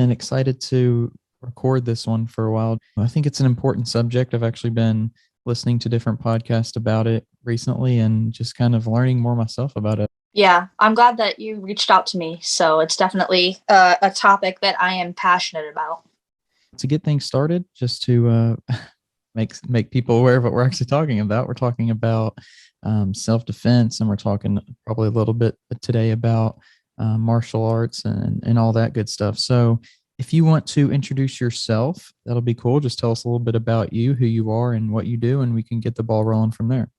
been excited to record this one for a while. I think it's an important subject. I've actually been listening to different podcasts about it recently and just kind of learning more myself about it. Yeah, I'm glad that you reached out to me. So it's definitely a topic that I am passionate about. To get things started, just to make people aware of what we're actually talking about, we're talking about self-defense, and we're talking probably a little bit today about martial arts and all that good stuff. So if you want to introduce yourself, that'll be cool. Just tell us a little bit about you, who you are, and what you do, and we can get the ball rolling from there.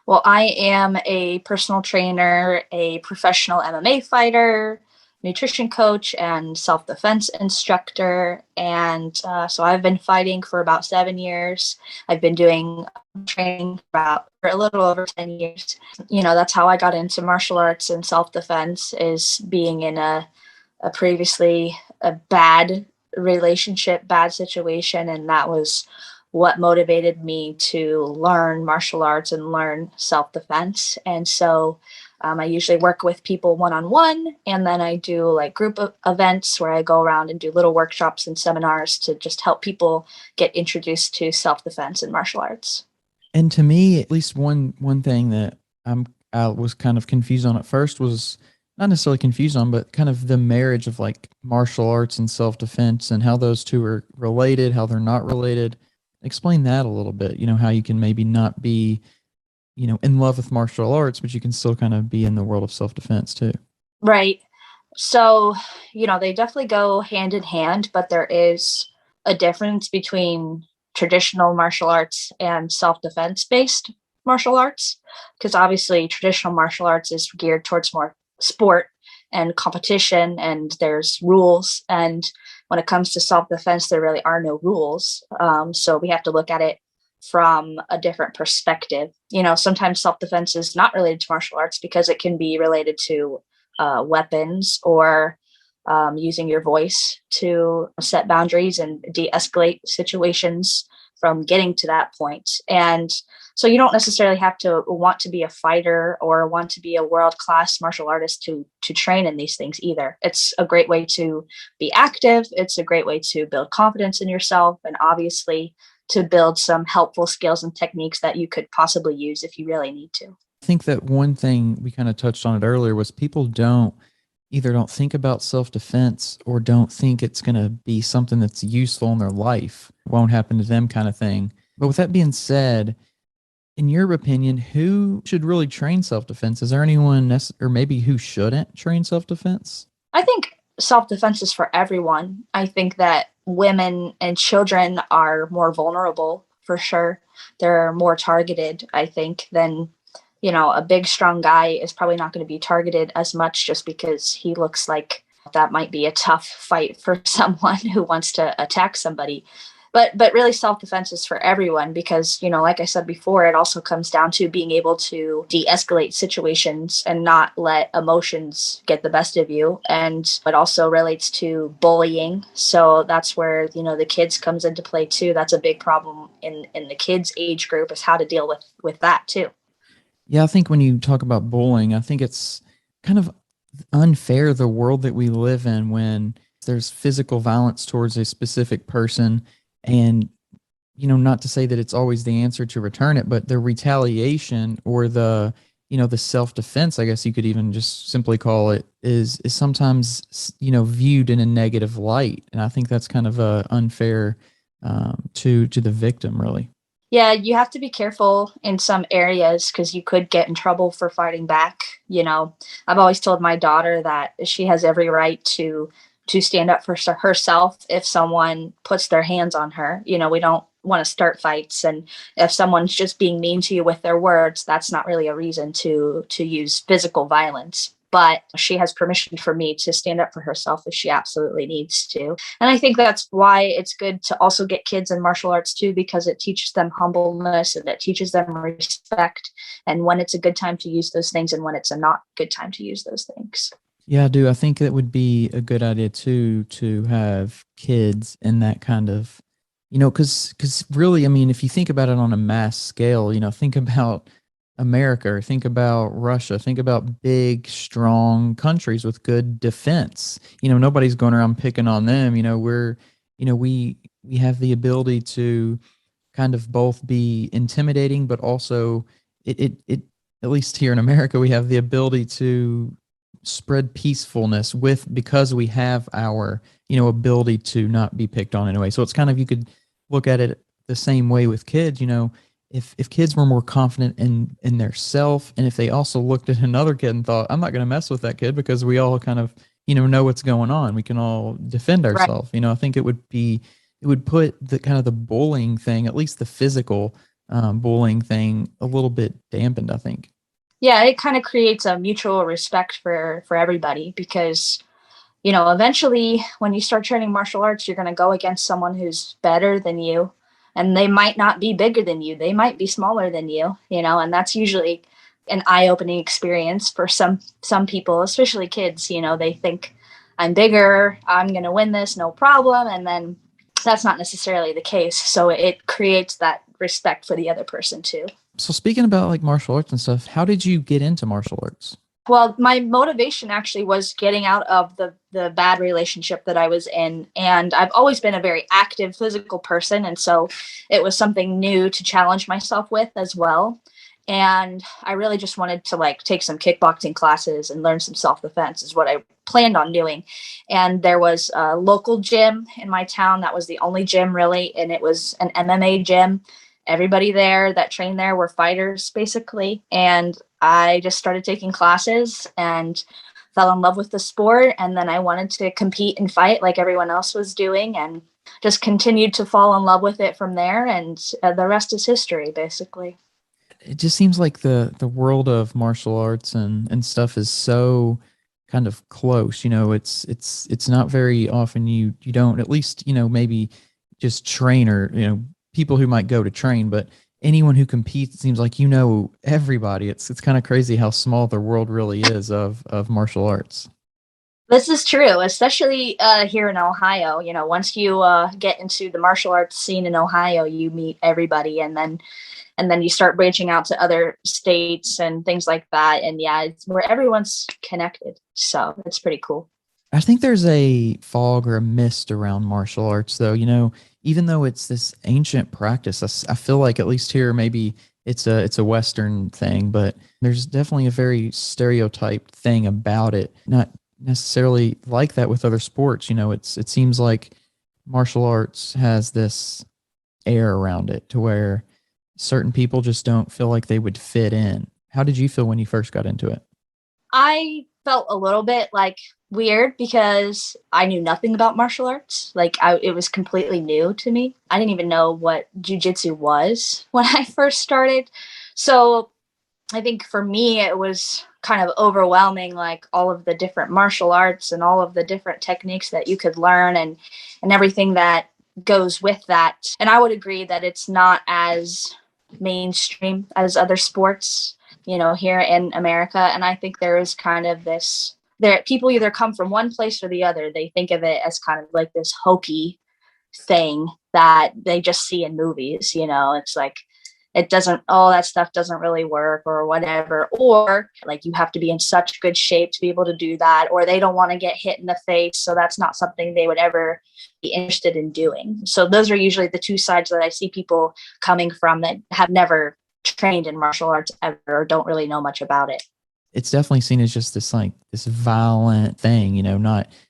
Well, I am a personal trainer, a professional MMA fighter, nutrition coach, and self defense instructor. And so I've been fighting for about 7 years. I've been doing training for a little over 10 years. That's how I got into martial arts and self defense, is being in a previously a bad relationship, bad situation. And that was what motivated me to learn martial arts and learn self-defense. And so I usually work with people one-on-one, and then I do like group events where I go around and do little workshops and seminars to just help people get introduced to self-defense and martial arts. And to me, at least one thing that I was kind of confused on at first was not necessarily confused on, but kind of the marriage of like martial arts and self-defense and how those two are related, how they're not related. Explain that a little bit, how you can maybe not be, in love with martial arts, but you can still kind of be in the world of self-defense too. Right. So, they definitely go hand in hand, but there is a difference between traditional martial arts and self-defense based martial arts, because obviously traditional martial arts is geared towards more sport and competition, and there's rules. And when it comes to self-defense, there really are no rules. So we have to look at it from a different perspective. Sometimes self-defense is not related to martial arts because it can be related to weapons or using your voice to set boundaries and de-escalate situations from getting to that point. And so you don't necessarily have to want to be a fighter or want to be a world-class martial artist to train in these things either. It's a great way to be active. It's a great way to build confidence in yourself, and obviously to build some helpful skills and techniques that you could possibly use if you really need to. I think that one thing we kind of touched on it earlier was people either don't think about self-defense or don't think it's going to be something that's useful in their life. It won't happen to them kind of thing. But with that being said, in your opinion, who should really train self-defense? Is there anyone or maybe who shouldn't train self-defense? I think self-defense is for everyone. I think that women and children are more vulnerable for sure. They're more targeted, I think, than a big, strong guy is probably not going to be targeted as much just because he looks like that might be a tough fight for someone who wants to attack somebody. But really self-defense is for everyone because, like I said before, it also comes down to being able to de-escalate situations and not let emotions get the best of you. And it also relates to bullying. So that's where, the kids comes into play too. That's a big problem in the kids age group, is how to deal with that too. Yeah, I think when you talk about bullying, I think it's kind of unfair, the world that we live in, when there's physical violence towards a specific person. And, not to say that it's always the answer to return it, but the retaliation or the self-defense, I guess you could even just simply call it, is sometimes, viewed in a negative light. And I think that's kind of unfair to the victim, really. Yeah, you have to be careful in some areas because you could get in trouble for fighting back. I've always told my daughter that she has every right to stand up for herself if someone puts their hands on her. We don't want to start fights, and if someone's just being mean to you with their words, that's not really a reason to use physical violence. But she has permission for me to stand up for herself if she absolutely needs to. And I think that's why it's good to also get kids in martial arts too, because it teaches them humbleness and it teaches them respect, and when it's a good time to use those things and when it's a not good time to use those things. Yeah, I do. I think that would be a good idea too, to have kids in that kind of, because really, I mean, if you think about it on a mass scale, think about America, or think about Russia, think about big, strong countries with good defense. Nobody's going around picking on them. We have the ability to kind of both be intimidating, but also it at least here in America, we have the ability to spread peacefulness with because we have our ability to not be picked on in a way. So it's kind of, you could look at it the same way with kids. If kids were more confident in their self, and if they also looked at another kid and thought, I'm not going to mess with that kid because we all kind of know what's going on, we can all defend Right. ourselves. I think it would put the kind of the bullying thing, at least the physical bullying thing, a little bit dampened, I think. Yeah, it kind of creates a mutual respect for everybody because eventually when you start training martial arts, you're going to go against someone who's better than you, and they might not be bigger than you. They might be smaller than you, and that's usually an eye-opening experience for some people, especially kids. They think I'm bigger, I'm going to win this, no problem, and then that's not necessarily the case. So it creates that respect for the other person too. So speaking about like martial arts and stuff, how did you get into martial arts? Well, my motivation actually was getting out of the bad relationship that I was in, and I've always been a very active physical person, and so it was something new to challenge myself with as well. And I really just wanted to like take some kickboxing classes and learn some self-defense is what I planned on doing. And there was a local gym in my town that was the only gym really, and it was an MMA gym. Everybody there that trained there were fighters basically, and I just started taking classes and fell in love with the sport. And then I wanted to compete and fight like everyone else was doing, and just continued to fall in love with it from there. And the rest is history, basically. It just seems like the world of martial arts and stuff is so kind of close. It's not very often you don't, at least maybe just train, or people who might go to train, but anyone who competes, it seems like everybody. It's kind of crazy how small the world really is of martial arts. This is true, especially here in Ohio. Once you get into the martial arts scene in Ohio, you meet everybody, and then you start branching out to other states and things like that. And yeah, it's where everyone's connected. So it's pretty cool. I think there's a fog or a mist around martial arts, though. Even though it's this ancient practice, I feel like at least here, maybe it's a Western thing, but there's definitely a very stereotyped thing about it. Not necessarily like that with other sports. It seems like martial arts has this air around it to where certain people just don't feel like they would fit in. How did you feel when you first got into it? I felt a little bit like weird because I knew nothing about martial arts. Like it was completely new to me. I didn't even know what jujitsu was when I first started. So I think for me, it was kind of overwhelming, like all of the different martial arts and all of the different techniques that you could learn and everything that goes with that. And I would agree that it's not as mainstream as other sports, here in America. And I think there is kind of this there people either come from one place or the other. They think of it as kind of like this hokey thing that they just see in movies. It's like it doesn't all that stuff doesn't really work or whatever, or like you have to be in such good shape to be able to do that, or they don't want to get hit in the face, so that's not something they would ever be interested in doing. So those are usually the two sides that I see people coming from that have never trained in martial arts ever or don't really know much about it. It's definitely seen as just this like this violent thing,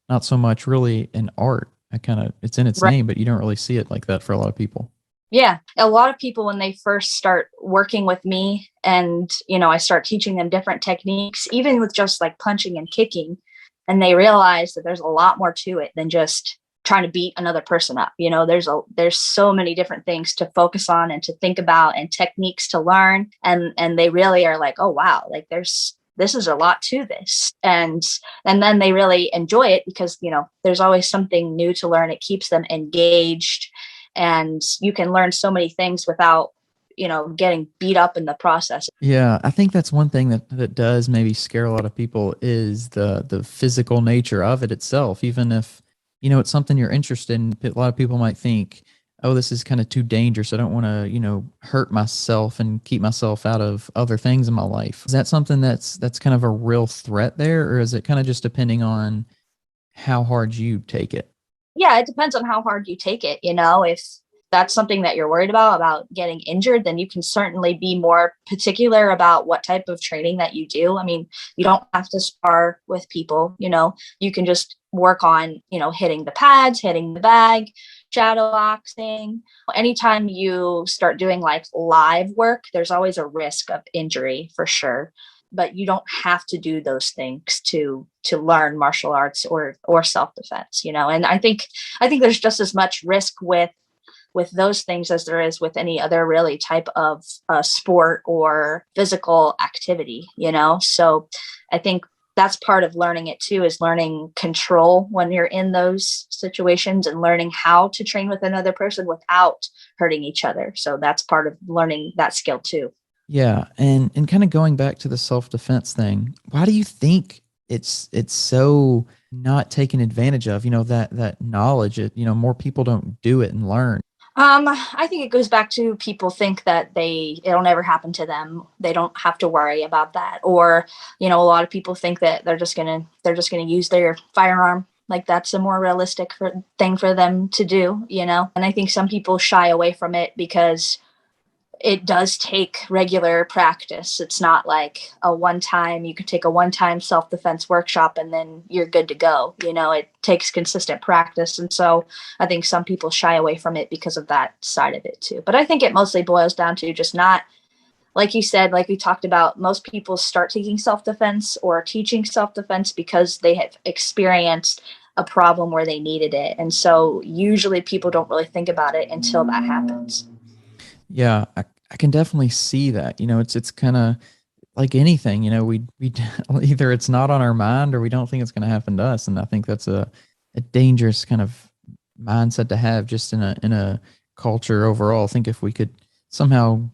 not so much really an art. I kind of it's in its Right. name, but you don't really see it like that for a lot of people. Yeah. A lot of people, when they first start working with me and, I start teaching them different techniques, even with just like punching and kicking, and they realize that there's a lot more to it than just trying to beat another person up. There's so many different things to focus on and to think about and techniques to learn. And they really are like, oh, wow, like this is a lot to this. And then they really enjoy it because, there's always something new to learn. It keeps them engaged, and you can learn so many things without getting beat up in the process. Yeah, I think that's one thing that does maybe scare a lot of people is the physical nature of it itself. Even if it's something you're interested in, a lot of people might think, oh, this is kind of too dangerous. I don't want to, hurt myself and keep myself out of other things in my life. Is that something that's kind of a real threat there, or is it kind of just depending on how hard you take it? Yeah, it depends on how hard you take it. If that's something that you're worried about getting injured, then you can certainly be more particular about what type of training that you do. I mean, you don't have to spar with people, you can just work on, hitting the pads, hitting the bag, shadow boxing. Anytime you start doing like live work, there's always a risk of injury for sure, but you don't have to do those things to learn martial arts or self-defense, and I think there's just as much risk with those things as there is with any other really type of sport or physical activity, so I think that's part of learning it too, is learning control when you're in those situations and learning how to train with another person without hurting each other. So that's part of learning that skill too. Yeah, and kind of going back to the self-defense thing, why do you think it's so not taken advantage of, that knowledge, more people don't do it and learn. I think it goes back to people think that it'll never happen to them. They don't have to worry about that. Or, a lot of people think that they're just gonna use their firearm. Like that's a more realistic thing for them to do, And I think some people shy away from it because it does take regular practice. It's not like you could take a one time self defense workshop and then you're good to go. It takes consistent practice. And so I think some people shy away from it because of that side of it too. But I think it mostly boils down to just not, like you said, like we talked about, most people start taking self defense or teaching self defense because they have experienced a problem where they needed it. And so usually people don't really think about it until that happens. Yeah, I can definitely see that. It's kind of like anything, we either it's not on our mind or we don't think it's going to happen to us, and I think that's a dangerous kind of mindset to have just in a culture overall. I think if we could somehow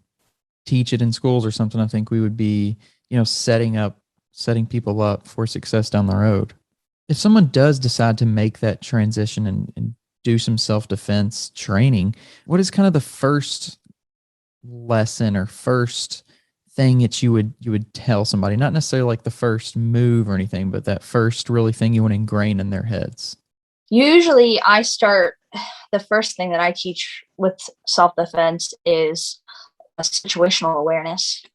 teach it in schools or something, I think we would be, setting people up for success down the road. If someone does decide to make that transition and do some self-defense training, what is kind of the first lesson or first thing that you would tell somebody, not necessarily like the first move or anything, but that first really thing you want to ingrain in their heads? Usually, the first thing that I teach with self defense is a situational awareness.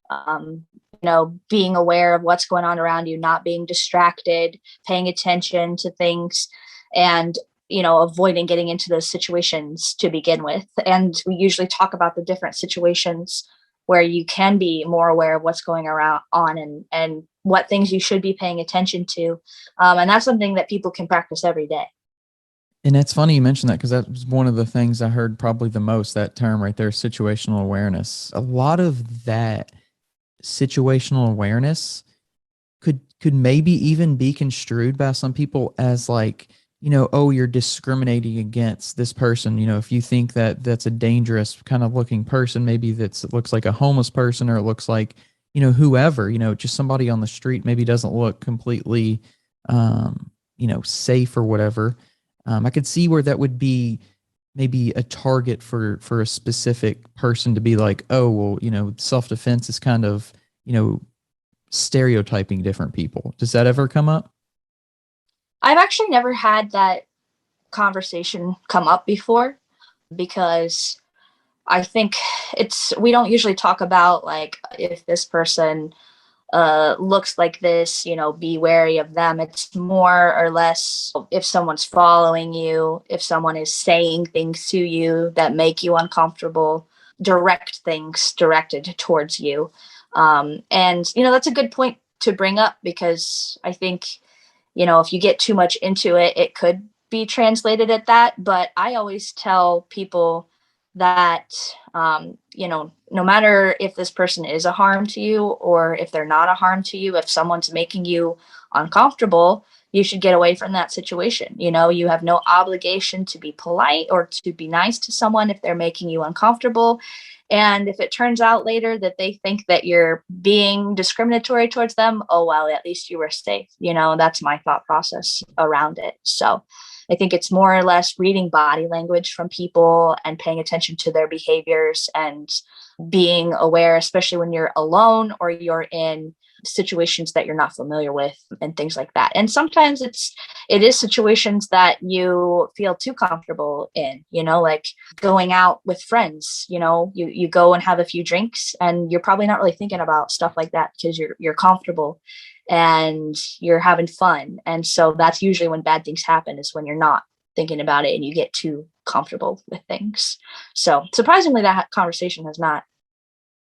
Being aware of what's going on around you, not being distracted, paying attention to things, and avoiding getting into those situations to begin with. And we usually talk about the different situations where you can be more aware of what's going around on and what things you should be paying attention to. And that's something that people can practice every day. And it's funny you mentioned that because that was one of the things I heard probably the most, that term right there, situational awareness. A lot of that situational awareness could maybe even be construed by some people as like, oh, you're discriminating against this person. If you think that that's a dangerous kind of looking person, maybe it looks like a homeless person, or it looks like, whoever, just somebody on the street maybe doesn't look completely, safe or whatever. I could see where that would be maybe a target for a specific person to be like, oh, well, self defense is kind of, stereotyping different people. Does that ever come up? I've actually never had that conversation come up before because I think we don't usually talk about like if this person looks like this, be wary of them. It's more or less if someone's following you, if someone is saying things to you that make you uncomfortable, direct things directed towards you. And, that's a good point to bring up because I think, if you get too much into it, it could be translated at that. But I always tell people that, no matter if this person is a harm to you or if they're not a harm to you, if someone's making you uncomfortable, you should get away from that situation. You have no obligation to be polite or to be nice to someone if they're making you uncomfortable. And if it turns out later that they think that you're being discriminatory towards them, oh, well, at least you were safe. That's my thought process around it. So I think it's more or less reading body language from people and paying attention to their behaviors and being aware, especially when you're alone or you're in situations that you're not familiar with and things like that. And sometimes it is situations that you feel too comfortable in, like going out with friends. You go and have a few drinks and you're probably not really thinking about stuff like that because you're comfortable and you're having fun. And so that's usually when bad things happen, is when you're not thinking about it and you get too comfortable with things. So surprisingly, that conversation has not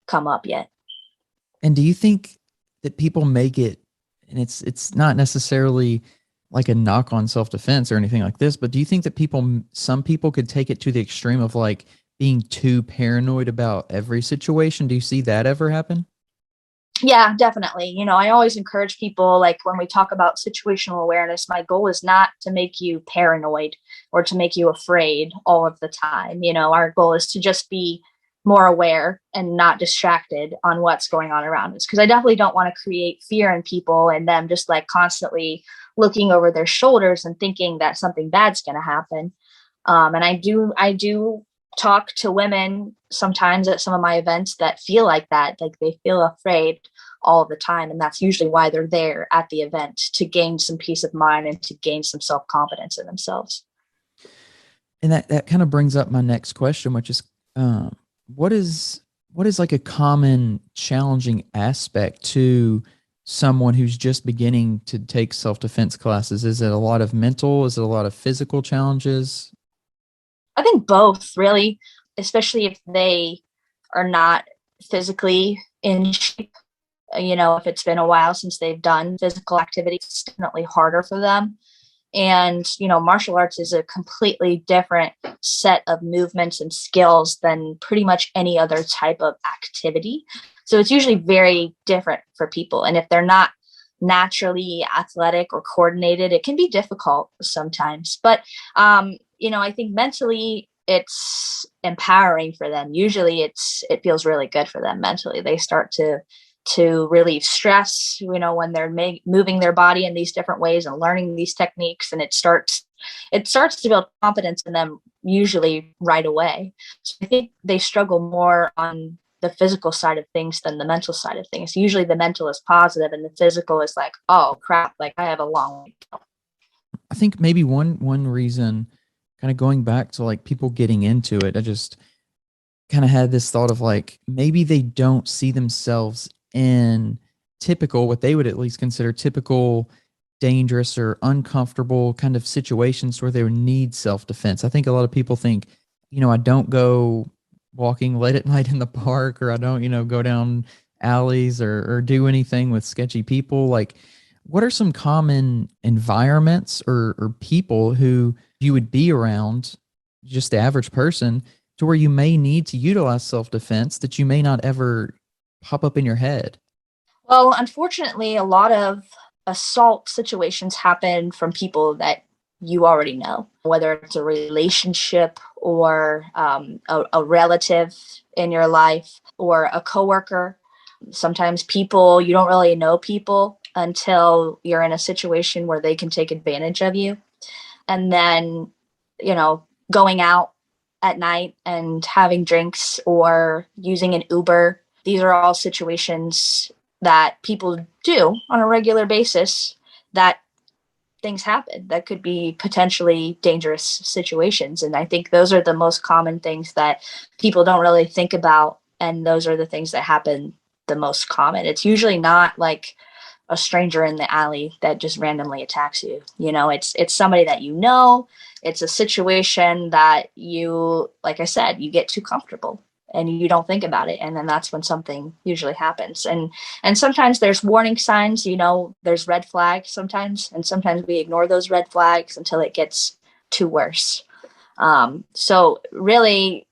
come up yet. And do you think that people make it, and it's not necessarily like a knock on self-defense or anything like this, but do you think that some people could take it to the extreme of like being too paranoid about every situation? Do you see that ever happen? Yeah, definitely. I always encourage people, like when we talk about situational awareness, my goal is not to make you paranoid or to make you afraid all of the time. Our goal is to just be more aware and not distracted on what's going on around us. Because I definitely don't want to create fear in people and them just like constantly looking over their shoulders and thinking that something bad's going to happen. And I do talk to women sometimes at some of my events that feel like that, like they feel afraid all the time. And that's usually why they're there at the event, to gain some peace of mind and to gain some self-confidence in themselves. And that kind of brings up my next question, which is, um, what is like a common challenging aspect to someone who's just beginning to take self-defense classes? Is it a lot of mental? Is it a lot of physical challenges? I think both, really, especially if they are not physically in shape. If it's been a while since they've done physical activity, it's definitely harder for them. And, martial arts is a completely different set of movements and skills than pretty much any other type of activity. So it's usually very different for people. And if they're not naturally athletic or coordinated, it can be difficult sometimes. But, I think mentally it's empowering for them. Usually it feels really good for them mentally. They start to relieve stress, when they're moving their body in these different ways and learning these techniques, and it starts to build confidence in them usually right away. So I think they struggle more on the physical side of things than the mental side of things. Usually the mental is positive and the physical is like, oh crap, like I have a long way to go. I think maybe one reason, kind of going back to like people getting into it, I just kind of had this thought of like maybe they don't see themselves in typical, what they would at least consider typical dangerous or uncomfortable kind of situations where they would need self-defense. I think a lot of people think, I don't go walking late at night in the park, or I don't, go down alleys or do anything with sketchy people. Like, what are some common environments or people who you would be around, just the average person, to where you may need to utilize self-defense that you may not ever pop up in your head? Well, unfortunately, a lot of assault situations happen from people that you already know, whether it's a relationship or a relative in your life or a coworker. Sometimes people, you don't really know people until you're in a situation where they can take advantage of you. And then, going out at night and having drinks or using an Uber, these are all situations that people do on a regular basis, that things happen that could be potentially dangerous situations. And I think those are the most common things that people don't really think about. And those are the things that happen the most common. It's usually not like a stranger in the alley that just randomly attacks you. It's somebody that it's a situation that you, like I said, you get too comfortable and you don't think about it, and then that's when something usually happens. And sometimes there's warning signs, there's red flags sometimes, and sometimes we ignore those red flags until it gets too worse. So really,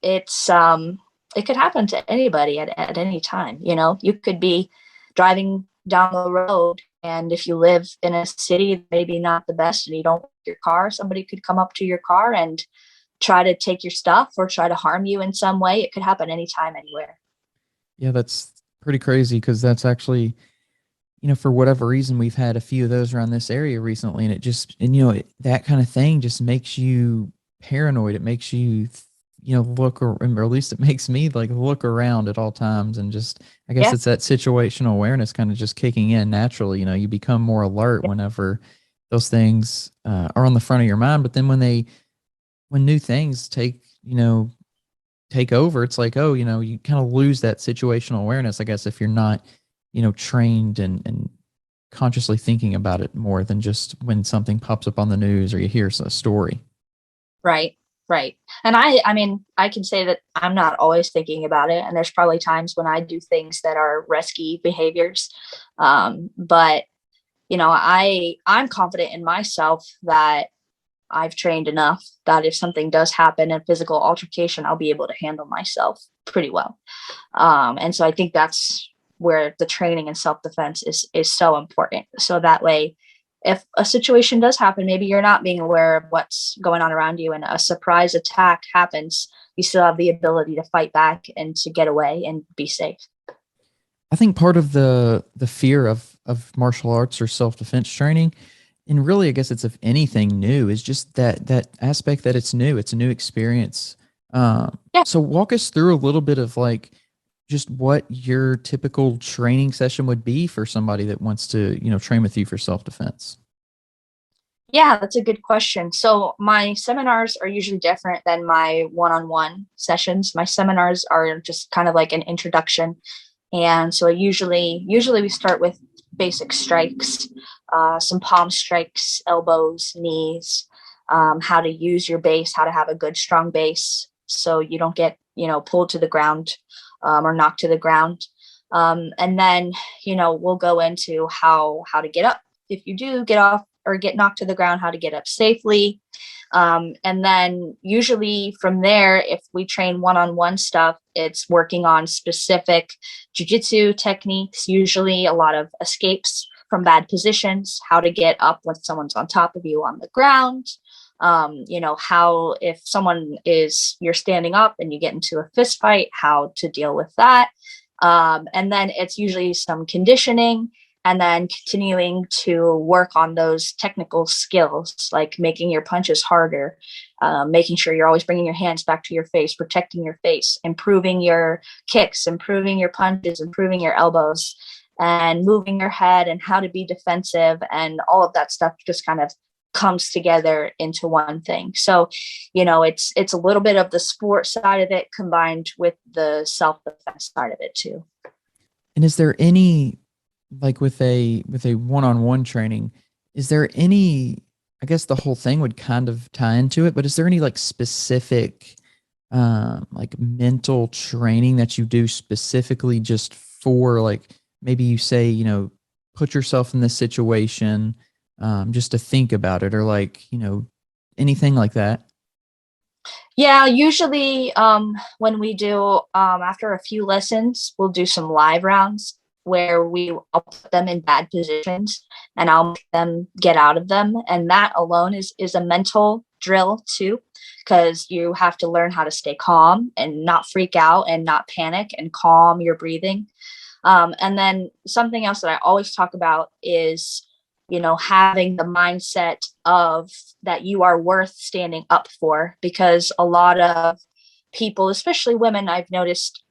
it could happen to anybody at any time. You could be driving down the road, and if you live in a city maybe not the best and you don't like your car, somebody could come up to your car and try to take your stuff or try to harm you in some way. It could happen anytime, anywhere. Yeah, that's pretty crazy, because that's actually for whatever reason, we've had a few of those around this area recently, and that kind of thing just makes you paranoid. It makes you, look, or at least it makes me like look around at all times, and just, I guess Yeah. it's that situational awareness kind of just kicking in naturally. You become more alert whenever those things are on the front of your mind. But then when new things take over, it's like, oh, you kind of lose that situational awareness, I guess, if you're not, trained and consciously thinking about it more than just when something pops up on the news or you hear a story. Right. Right. And I mean, I can say that I'm not always thinking about it. And there's probably times when I do things that are risky behaviors. But I'm confident in myself that I've trained enough that if something does happen in physical altercation, I'll be able to handle myself pretty well. And so I think that's where the training and self-defense is so important. So that way, if a situation does happen, maybe you're not being aware of what's going on around you and a surprise attack happens, you still have the ability to fight back and to get away and be safe. I think part of the fear of martial arts or self-defense training, and really I guess it's of anything new, is just that aspect that it's new. It's a new experience. Yeah. So walk us through a little bit of like just what your typical training session would be for somebody that wants to, train with you for self-defense. Yeah, that's a good question. So my seminars are usually different than my one-on-one sessions. My seminars are just kind of like an introduction. And so usually we start with basic strikes, some palm strikes, elbows, knees, how to use your base, how to have a good strong base so you don't get, pulled to the ground or knocked to the ground. And then, we'll go into how to get up if you do get off or get knocked to the ground, how to get up safely. And then usually from there, if we train one-on-one stuff, it's working on specific jujitsu techniques, usually a lot of escapes from bad positions, how to get up when someone's on top of you on the ground. How if you're standing up and you get into a fist fight, how to deal with that. And then it's usually some conditioning and then continuing to work on those technical skills, like making your punches harder, making sure you're always bringing your hands back to your face, protecting your face, improving your kicks, improving your punches, improving your elbows, and moving your head and how to be defensive. And all of that stuff just kind of comes together into one thing. So, it's a little bit of the sport side of it combined with the self-defense side of it too. And is there any, like with a one-on-one training, is there any, I guess the whole thing would kind of tie into it, but is there any like specific like mental training that you do specifically just for, like, maybe you say, put yourself in this situation, just to think about it, or like, anything like that? Yeah, usually when we do after a few lessons, we'll do some live rounds where I'll put them in bad positions and I'll make them get out of them. And that alone is a mental drill too, because you have to learn how to stay calm and not freak out and not panic and calm your breathing. And then something else that I always talk about is, having the mindset of that you are worth standing up for, because a lot of people, especially women, I've noticed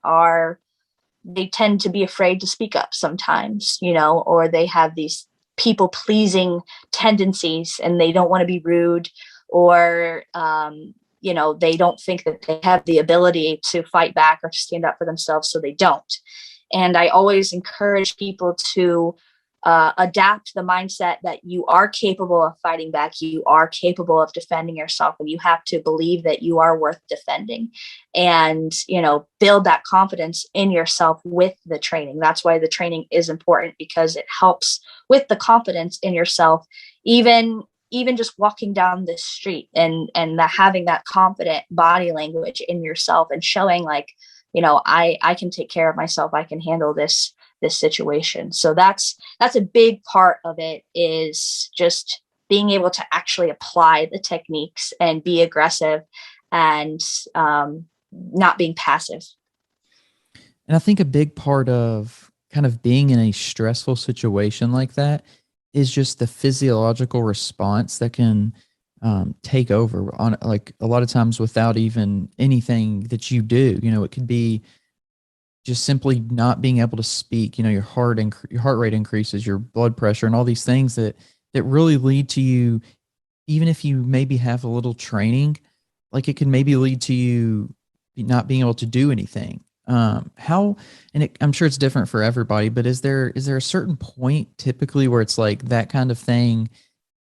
they tend to be afraid to speak up sometimes, or they have these people pleasing tendencies and they don't want to be rude, or, they don't think that they have the ability to fight back or to stand up for themselves, so they don't. And I always encourage people to adapt the mindset that you are capable of fighting back, you are capable of defending yourself, and you have to believe that you are worth defending, and build that confidence in yourself with the training. That's why the training is important, because it helps with the confidence in yourself, even just walking down the street and having that confident body language in yourself and showing like, I can take care of myself, I can handle this situation. So that's a big part of it, is just being able to actually apply the techniques and be aggressive and not being passive. And I think a big part of kind of being in a stressful situation like that is just the physiological response that can take over on, like, a lot of times without even anything that you do. It could be just simply not being able to speak. Your heart rate increases, your blood pressure, and all these things that really lead to you, even if you maybe have a little training, like, it can maybe lead to you not being able to do anything. How, and I'm sure it's different for everybody, but is there a certain point typically where it's like that kind of thing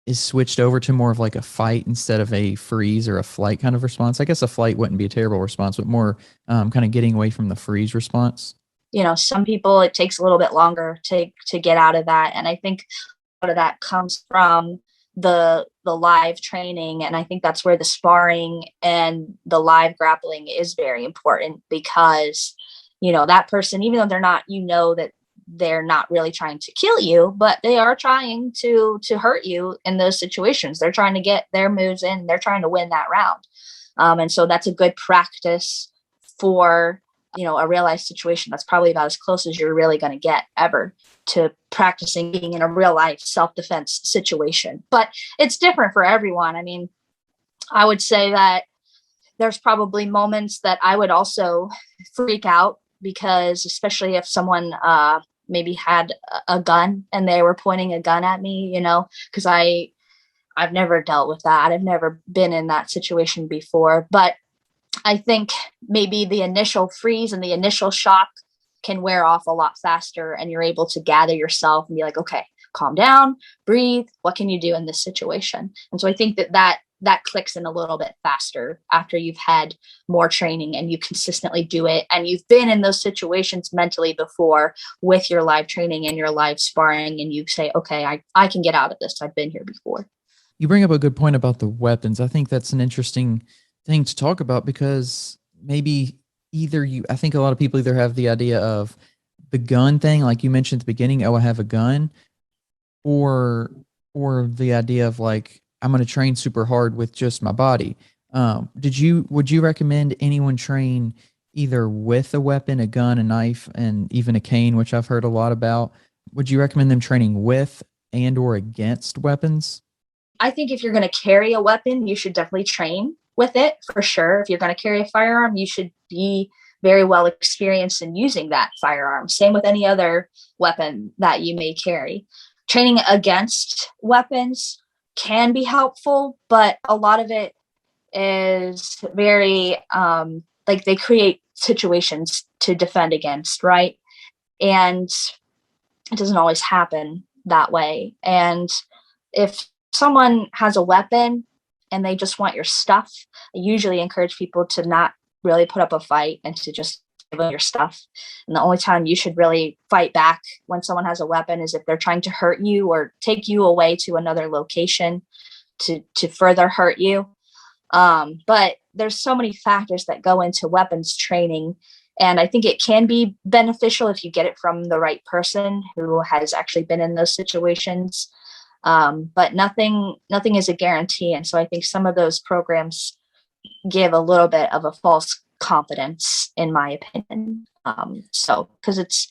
is switched over to more of like a fight instead of a freeze or a flight kind of response? I guess a flight wouldn't be a terrible response, but more kind of getting away from the freeze response. Some people, it takes a little bit longer to get out of that. And I think a lot of that comes from the live training. And I think that's where the sparring and the live grappling is very important, because, that person, even though they're not, that they're not really trying to kill you, but they are trying to hurt you in those situations. They're trying to get their moves in. They're trying to win that round. And so that's a good practice for, a real life situation. That's probably about as close as you're really going to get ever to practicing being in a real life self-defense situation. But it's different for everyone. I mean, I would say that there's probably moments that I would also freak out, because especially if someone maybe had a gun and they were pointing a gun at me, because I've never dealt with that. I've never been in that situation before. But I think maybe the initial freeze and the initial shock can wear off a lot faster, and you're able to gather yourself and be like, okay, calm down, breathe. What can you do in this situation? And so I think that clicks in a little bit faster after you've had more training and you consistently do it, and you've been in those situations mentally before with your live training and your live sparring, and you say, okay, I can get out of this. I've been here before. You bring up a good point about the weapons. I think that's an interesting thing to talk about, because maybe I think a lot of people either have the idea of the gun thing, like you mentioned at the beginning, oh, I have a gun, or the idea of like, I'm going to train super hard with just my body. Would you recommend anyone train either with a weapon, a gun, a knife, and even a cane, which I've heard a lot about? Would you recommend them training with and or against weapons? I think if you're going to carry a weapon, you should definitely train with it for sure. If you're going to carry a firearm, you should be very well experienced in using that firearm. Same with any other weapon that you may carry. Training against weapons can be helpful, but a lot of it is very like they create situations to defend against, right? And it doesn't always happen that way. And if someone has a weapon and they just want your stuff, I usually encourage people to not really put up a fight and to just give them your stuff. And the only time you should really fight back when someone has a weapon is if they're trying to hurt you or take you away to another location to further hurt you. But there's so many factors that go into weapons training. And I think it can be beneficial if you get it from the right person who has actually been in those situations. But nothing is a guarantee. And so I think some of those programs give a little bit of a false confidence, in my opinion. So, because it's,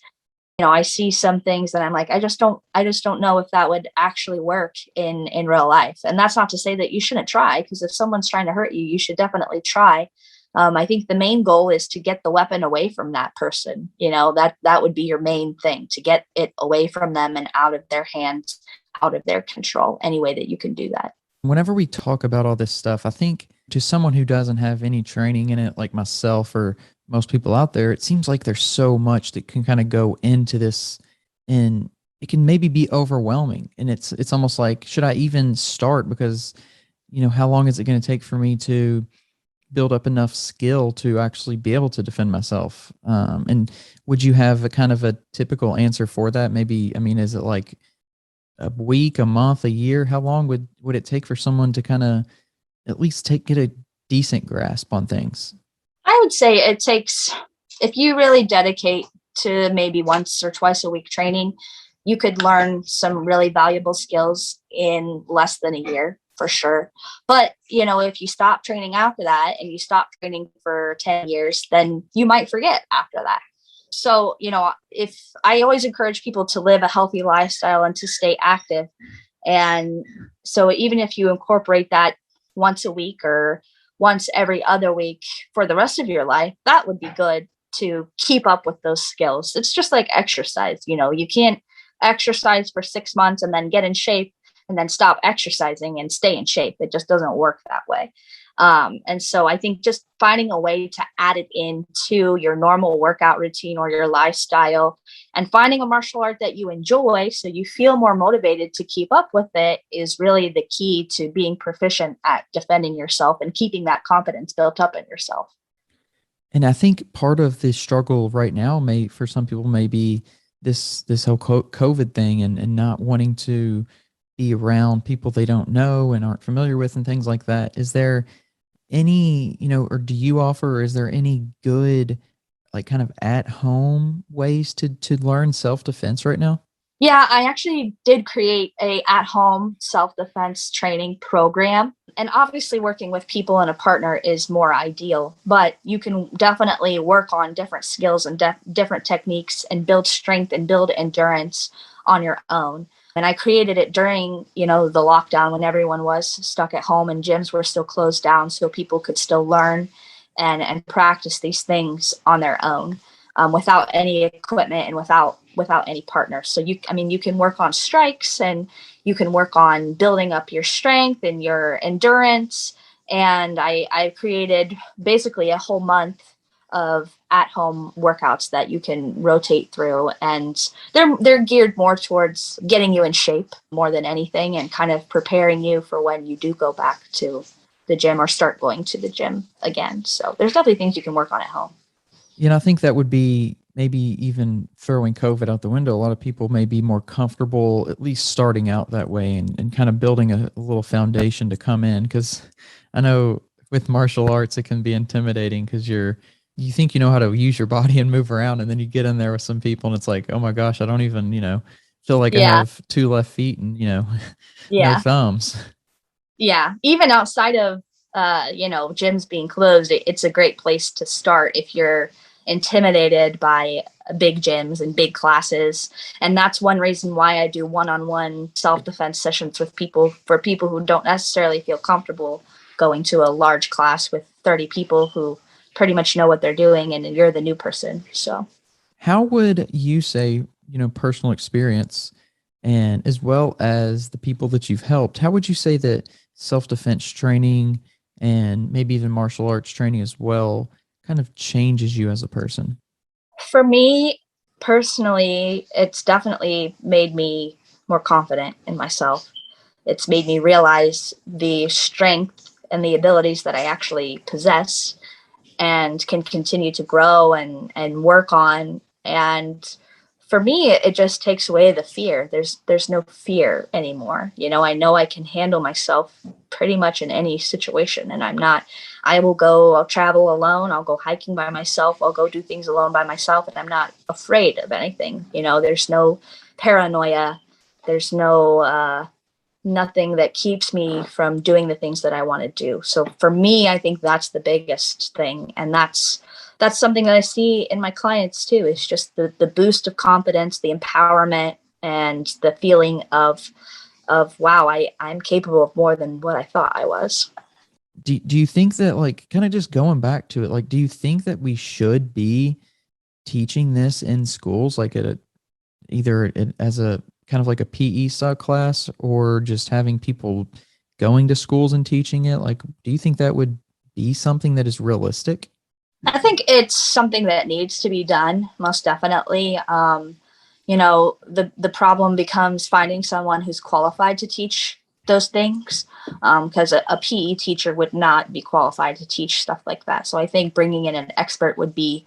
I see some things that I'm like, I just don't know if that would actually work in real life. And that's not to say that you shouldn't try, because if someone's trying to hurt you, you should definitely try. I think the main goal is to get the weapon away from that person. That would be your main thing, to get it away from them and out of their hands, out of their control, any way that you can do that. Whenever we talk about all this stuff, I think to someone who doesn't have any training in it, like myself or most people out there, it seems like there's so much that can kind of go into this, and it can maybe be overwhelming. And it's almost like, should I even start? Because, how long is it going to take for me to build up enough skill to actually be able to defend myself? And would you have a kind of a typical answer for that? Maybe, I mean, is it like a week, a month, a year? How long would it take for someone to kind of at least get a decent grasp on things? I would say it takes, if you really dedicate to maybe once or twice a week training, you could learn some really valuable skills in less than a year, for sure. But, if you stop training after that and you stop training for 10 years, then you might forget after that. So, if I always encourage people to live a healthy lifestyle and to stay active. And so even if you incorporate that once a week or once every other week for the rest of your life, that would be good to keep up with those skills. It's just like exercise. You can't exercise for 6 months and then get in shape and then stop exercising and stay in shape. It just doesn't work that way. And so I think just finding a way to add it into your normal workout routine or your lifestyle, and finding a martial art that you enjoy so you feel more motivated to keep up with it, is really the key to being proficient at defending yourself and keeping that confidence built up in yourself. And I think part of the struggle right now for some people, may be this whole COVID thing, and not wanting to be around people they don't know and aren't familiar with and things like that. Is there any, or do you offer, or is there any good, like, kind of at home ways to learn self-defense right now? Yeah, I actually did create a at-home self-defense training program. And obviously working with people and a partner is more ideal, but you can definitely work on different skills and different techniques and build strength and build endurance on your own. And I created it during, the lockdown, when everyone was stuck at home and gyms were still closed down, so people could still learn and practice these things on their own, without any equipment and without any partners. So you can work on strikes, and you can work on building up your strength and your endurance. And I created basically a whole month of at-home workouts that you can rotate through, and they're geared more towards getting you in shape more than anything, and kind of preparing you for when you do go back to the gym or start going to the gym again. So there's definitely things you can work on at home. I think that would be, maybe even throwing COVID out the window. A lot of people may be more comfortable at least starting out that way, and kind of building a little foundation to come in. Because I know with martial arts, it can be intimidating, because you think you know how to use your body and move around, and then you get in there with some people and it's like, oh my gosh, I don't even, feel like I Yeah. have two left feet and, no Yeah. thumbs. Yeah, even outside of gyms being closed, it's a great place to start if you're intimidated by big gyms and big classes. And that's one reason why I do one-on-one self-defense sessions with people, for people who don't necessarily feel comfortable going to a large class with 30 people who pretty much know what they're doing, and you're the new person. So How would you say, personal experience, and as well as the people that you've helped, how would you say that self-defense training, and maybe even martial arts training as well, kind of changes you as a person? for me personally, it's definitely made me more confident in myself. It's made me realize the strength and the abilities that I actually possess and can continue to grow and work on. And for me, it just takes away the fear. There's no fear anymore. I know I can handle myself pretty much in any situation, and I'll travel alone, I'll go hiking by myself, I'll go do things alone by myself, and I'm not afraid of anything. There's no paranoia, there's no nothing that keeps me from doing the things that I want to do. So for me, I think that's the biggest thing. And that's something that I see in my clients too. It's just the boost of confidence, the empowerment, and the feeling of wow, I'm capable of more than what I thought I was. Do you think that, like, kind of just going back to it, like, do you think that we should be teaching this in schools, like as a kind of like a PE style class, or just having people going to schools and teaching it? Like, do you think that would be something that is realistic? I think it's something that needs to be done, most definitely. The problem becomes finding someone who's qualified to teach those things, because a PE teacher would not be qualified to teach stuff like that. So I think bringing in an expert would be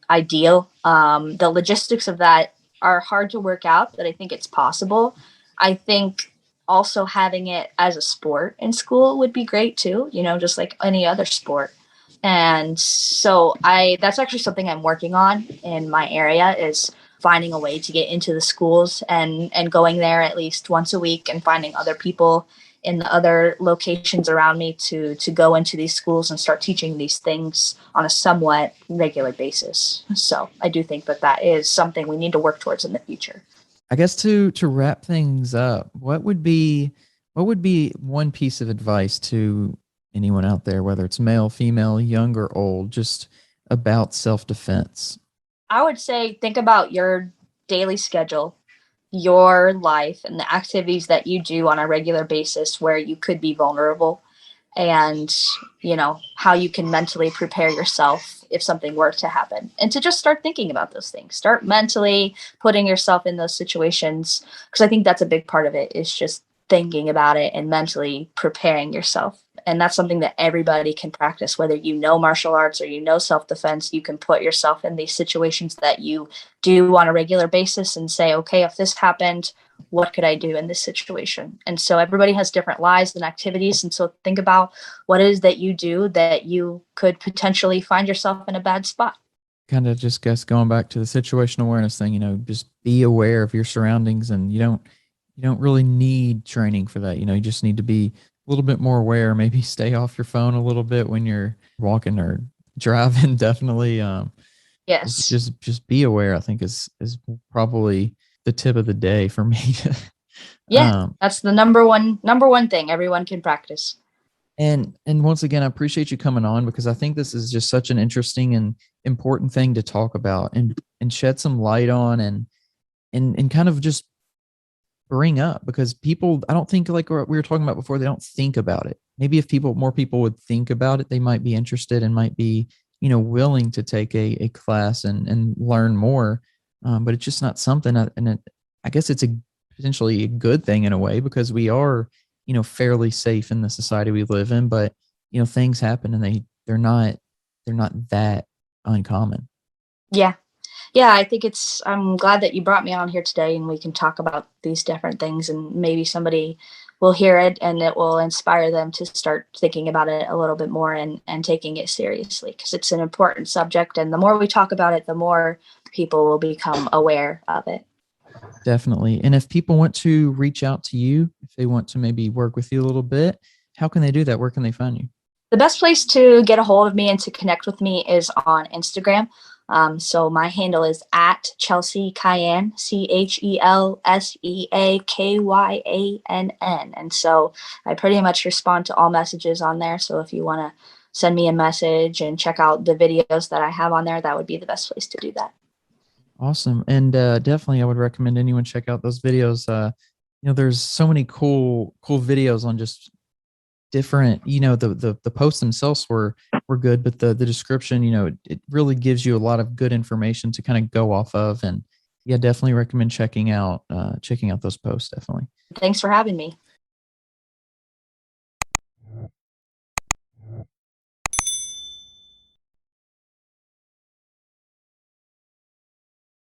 ideal. The logistics of that are hard to work out, but I think it's possible. I think also having it as a sport in school would be great too, just like any other sport. And so that's actually something I'm working on in my area, is finding a way to get into the schools and going there at least once a week and finding other people in the other locations around me to go into these schools and start teaching these things on a somewhat regular basis. So I do think that that is something we need to work towards in the future. I guess to wrap things up, what would be one piece of advice to anyone out there, whether it's male, female, young or old, just about self-defense? I would say think about your daily schedule, your life, and the activities that you do on a regular basis where you could be vulnerable, and how you can mentally prepare yourself if something were to happen, and to just start thinking about those things, start mentally putting yourself in those situations, because I think that's a big part of it, is just thinking about it and mentally preparing yourself. And that's something that everybody can practice, whether you know martial arts or you know self-defense. You can put yourself in these situations that you do on a regular basis and say, okay, if this happened, what could I do in this situation? And so everybody has different lives and activities. And so think about what it is that you do that you could potentially find yourself in a bad spot. Kind of just guess going back to the situational awareness thing, just be aware of your surroundings, and you don't really need training for that. You just need to be a little bit more aware, maybe stay off your phone a little bit when you're walking or driving. Definitely. Just Yes. just be aware, I think is probably the tip of the day for me. Yeah. um That's the number one thing everyone can practice. and once again, I appreciate you coming on, because I think this is just such an interesting and important thing to talk about and shed some light on, and kind of just bring up, because people, I don't think, like what we were talking about before, they don't think about it. Maybe if more people would think about it, they might be interested and might be, willing to take a class and learn more. But it's just not something, I guess it's a potentially a good thing in a way, because we are, fairly safe in the society we live in, but, things happen, and they're not that uncommon. Yeah. Yeah, I think I'm glad that you brought me on here today and we can talk about these different things, and maybe somebody will hear it and it will inspire them to start thinking about it a little bit more and taking it seriously, because it's an important subject. And the more we talk about it, the more people will become aware of it. Definitely. And if people want to reach out to you, if they want to maybe work with you a little bit, how can they do that? Where can they find you? The best place to get a hold of me and to connect with me is on Instagram. So my handle is at Chelsea Cayenne, ChelseaKyann. And so I pretty much respond to all messages on there. So if you want to send me a message and check out the videos that I have on there, that would be the best place to do that. Awesome. And definitely I would recommend anyone check out those videos. There's so many cool videos on just different, the posts themselves were good, but the description, it really gives you a lot of good information to kind of go off of. And yeah, definitely recommend checking out those posts. Definitely. Thanks for having me.